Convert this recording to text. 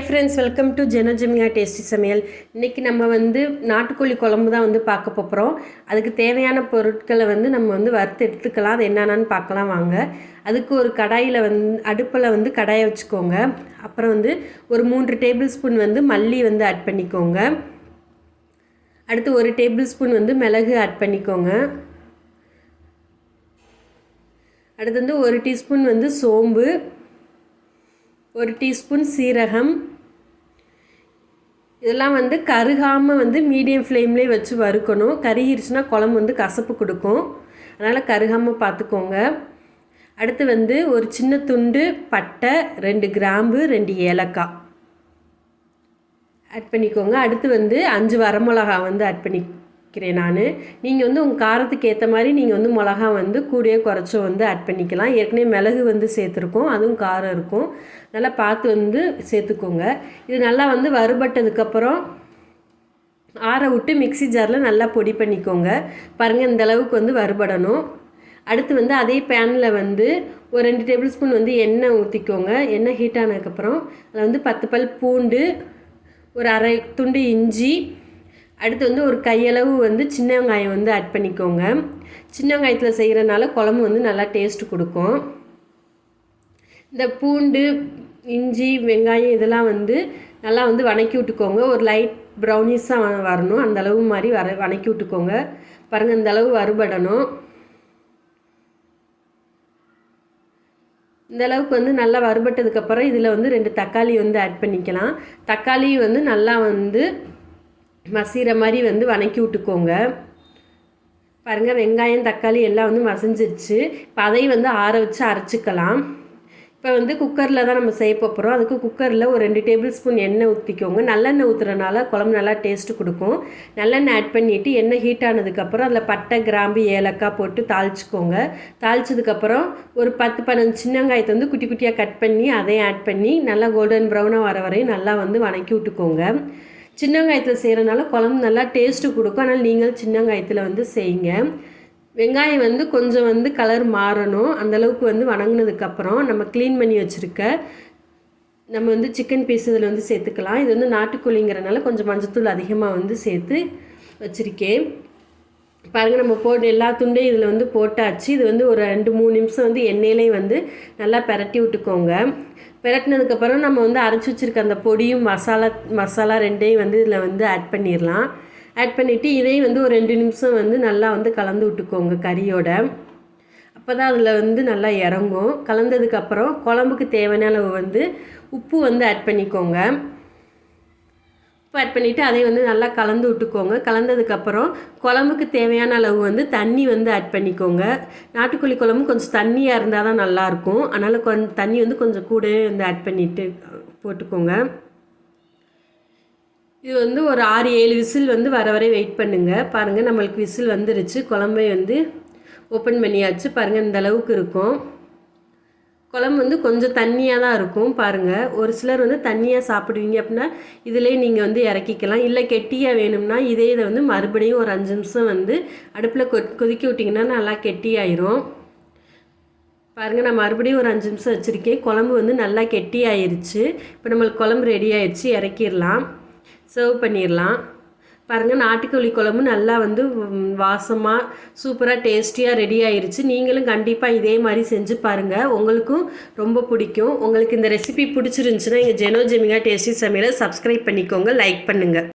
friends, welcome to Jeno Jemica Tasty Samayal. இன்னைக்கு நம்ம நாட்டுக்கோழி குழம்பு தான் பார்க்க போறோம். அதுக்கு தேவையான பொருட்களை நம்ம வறுத்து எடுத்துக்கலாம். அது என்னன்னு பார்க்கலாம் வாங்க. அதுக்கு ஒரு கடாயில அடுப்புல கடாயை வச்சுக்கோங்க. அப்புறம் ஒரு 3 டேபிள்ஸ்பூன் மல்லி ஆட் பண்ணிக்கோங்க. அடுத்து 1 டேபிள்ஸ்பூன் மிளகு ஆட் பண்ணிக்கோங்க. அடுத்து 1 டீஸ்பூன் சோம்பு, 1 டீஸ்பூன் சீரகம். இதெல்லாம் கருகாமல் மீடியம் ஃப்ளேம்லேயே வச்சு வறுக்கணும். கருகிருச்சுன்னா குழம்பு கசப்பு கொடுக்கும். அதனால் கருகாமல் பார்த்துக்கோங்க. அடுத்து ஒரு சின்ன துண்டு பட்டை, 2 கிராம்பு, 2 ஏலக்காய் ஆட் பண்ணிக்கோங்க. அடுத்து 5 வரமிளகா ஆட் பண்ணிக்கிறேன் நான். நீங்கள் உங்கள் காரத்துக்கு ஏற்ற மாதிரி நீங்கள் மிளகா கூடயே குறைச்சோ ஆட் பண்ணிக்கலாம். ஏற்கனவே மிளகு சேர்த்துருக்கோம், அதுவும் காரம் இருக்கும். நல்லா பார்த்து சேர்த்துக்கோங்க. இது நல்லா வறுபட்டதுக்கப்புறம் ஆற விட்டு மிக்ஸி ஜாரில் நல்லா பொடி பண்ணிக்கோங்க. பாருங்கள், இந்த அளவுக்கு வறுபடணும். அடுத்து அதே பேனில் ஒரு 2 டேபிள்ஸ்பூன் எண்ணெய் ஊற்றிக்கோங்க. எண்ணெய் ஹீட் ஆனதுக்கப்புறம் அதில் 10 பல் பூண்டு, ஒரு அரை துண்டு இஞ்சி, அடுத்து ஒரு கையளவு சின்ன வெங்காயம் ஆட் பண்ணிக்கோங்க. சின்ன வெங்காயத்தில் செய்கிறனால குழம்பு நல்லா டேஸ்ட் கொடுக்கும். இந்த பூண்டு, இஞ்சி, வெங்காயம் இதெல்லாம் நல்லா வணக்கி விட்டுக்கோங்க. ஒரு லைட் ப்ரௌனிஸாக வரணும், அந்தளவு மாதிரி வணக்கி விட்டுக்கோங்க. பாருங்கள், இந்த அளவு வறுபடணும். இந்த அளவுக்கு நல்லா வறுபட்டதுக்கப்புறம் இதில் 2 தக்காளி ஆட் பண்ணிக்கலாம். தக்காளி நல்லா மசிகிற மாதிரி வணக்கி விட்டுக்கோங்க. பாருங்கள், வெங்காயம் தக்காளி எல்லாம் மசிஞ்சிருச்சு. இப்போ அதையும் ஆற வச்சு அரைச்சிக்கலாம். இப்போ குக்கரில் தான் நம்ம செய்ய போகிறோம். அதுக்கு குக்கரில் ஒரு 2 டேபிள்ஸ்பூன் எண்ணெய் ஊற்றிக்கோங்க. நல்லெண்ணெய் ஊற்றுறனால குழம்பு நல்லா டேஸ்ட்டு கொடுக்கும். நல்லெண்ணெய் ஆட் பண்ணிவிட்டு எண்ணெய் ஹீட் ஆனதுக்கப்புறம் அதில் பட்டை, கிராம்பு, ஏலக்காய் போட்டு தாளிச்சிக்கோங்க. தாளிச்சதுக்கப்புறம் ஒரு 10-15 சின்ன வெங்காயத்தை குட்டி குட்டியாக கட் பண்ணி அதையும் ஆட் பண்ணி நல்லா கோல்டன் ப்ரௌனாக வர வரையும் நல்லா வணக்கி விட்டுக்கோங்க. சின்ன வெங்காயத்தில் செய்கிறனால குழம்பு நல்லா டேஸ்ட்டு கொடுக்கும். ஆனால் நீங்கள் சின்ன வெங்காயத்தில் செய்யுங்க. வெங்காயம் கொஞ்சம் கலர் மாறணும். அந்தளவுக்கு வணங்கினதுக்கப்புறம் நம்ம க்ளீன் பண்ணி வச்சுருக்க நம்ம சிக்கன் பீஸ் இதில் சேர்த்துக்கலாம். இது நாட்டுக்கோழிங்கிறனால கொஞ்சம் மஞ்சத்தூள் அதிகமாக சேர்த்து வச்சுருக்கேன். பாருங்கள், நம்ம போட்டு எல்லா துண்டையும் இதில் போட்டாச்சு. இது ஒரு 2-3 நிமிஷம் எண்ணெயிலே நல்லா பிரட்டி விட்டுக்கோங்க. பிரட்டினதுக்கப்புறம் நம்ம அரைச்சி வச்சுருக்க அந்த பொடியும் மசாலா ரெண்டையும் இதில் ஆட் பண்ணிடலாம். ஆட் பண்ணிவிட்டு இதையும் ஒரு 2 நிமிஷம் நல்லா கலந்து விட்டுக்கோங்க கறியோட. அப்போ தான் அதில் நல்லா இறங்கும். கலந்ததுக்கப்புறம் குழம்புக்கு தேவையான அளவு உப்பு ஆட் பண்ணிக்கோங்க. உப்பு ஆட் பண்ணிவிட்டு அதை நல்லா கலந்து விட்டுக்கோங்க. கலந்ததுக்கப்புறம் குழம்புக்கு தேவையான அளவு தண்ணி ஆட் பண்ணிக்கோங்க. நாட்டுக்கோழி குழம்பு கொஞ்சம் தண்ணியாக இருந்தால் தான் நல்லாயிருக்கும். அதனால் தண்ணி கொஞ்சம் கூடவே ஆட் பண்ணிவிட்டு போட்டுக்கோங்க. இது ஒரு 6-7 விசில் வர வரை வெயிட் பண்ணுங்கள். பாருங்கள், நம்மளுக்கு விசில் வந்துருச்சு. குழம்பை ஓப்பன் பண்ணியாச்சு. பாருங்கள், இந்த அளவுக்கு இருக்கும். குழம்பு கொஞ்சம் தண்ணியாக தான் இருக்கும். பாருங்கள், ஒரு சிலர் தண்ணியாக சாப்பிடுவீங்க அப்படின்னா இதிலே நீங்கள் இறக்கிக்கலாம். இல்லை கெட்டியாக வேணும்னா இதை மறுபடியும் ஒரு 5 நிமிஷம் அடுப்பில் கொதிக்க விட்டிங்கன்னா நல்லா கெட்டியாயிரும். பாருங்கள், நான் மறுபடியும் ஒரு 5 நிமிஷம் வச்சுருக்கேன். குழம்பு நல்லா கெட்டியாயிருச்சு. இப்போ நம்மளுக்கு குழம்பு ரெடி ஆயிடுச்சு. இறக்கிடலாம், சர்வ் பண்ணிடலாம். பாருங்கள், நாட்டுக்கோழி குழம்பு நல்லா வாசமாக சூப்பராக டேஸ்டியாக ரெடி ஆயிடுச்சு. நீங்களும் கண்டிப்பாக இதே மாதிரி செஞ்சு பாருங்கள், உங்களுக்கும் ரொம்ப பிடிக்கும். உங்களுக்கு இந்த ரெசிபி பிடிச்சிருந்துச்சுன்னா எங்கள் ஜெனோ ஜெமிகா டேஸ்டி சமையலை சப்ஸ்கிரைப் பண்ணிக்கோங்க, லைக் பண்ணுங்கள்.